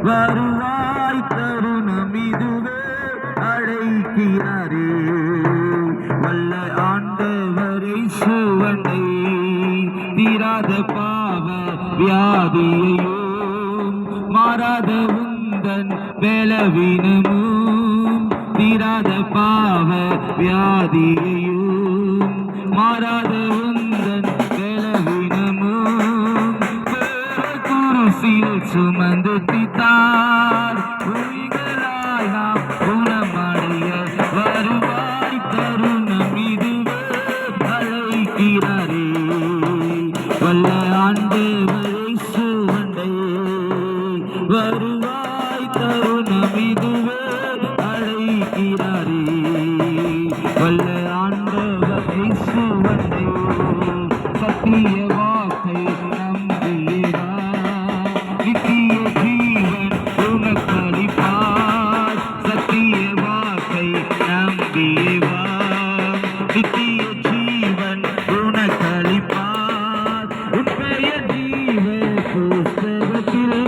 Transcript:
வருவாய் தருணம் இதுவே அழைக்கிறாரே வல்ல ஆண்டவரை சுவண்டை தீராத பாவ வியாதியையும் மாறாத உந்தன் பலவீனமும் தீராத பாவ வியாதியையும் மாறாத உந்தன் பலவீனமும் குருசில் சுமந்து தீத்தார் உயிர்களாய் நாம் குணமடைய வருவாய் தருணம் இதுவே அழைக்கிறாரே வல்ல ஆண்டவரை சுவண்டை வருவாய் தருணம் இதுவே அழைக்கிறாரே வல்ல ஆண்டவரை சுவண்டை சத்திய வாக்கை நம்பியவா நித்திய ஜீவன் உனக்களிப்பார் சத்திய வாக்கை நம்பியவா நித்திய ஜீவன் உனக்களிப்பார் உன்னைய ஜீவ புஸ்தகத்தில்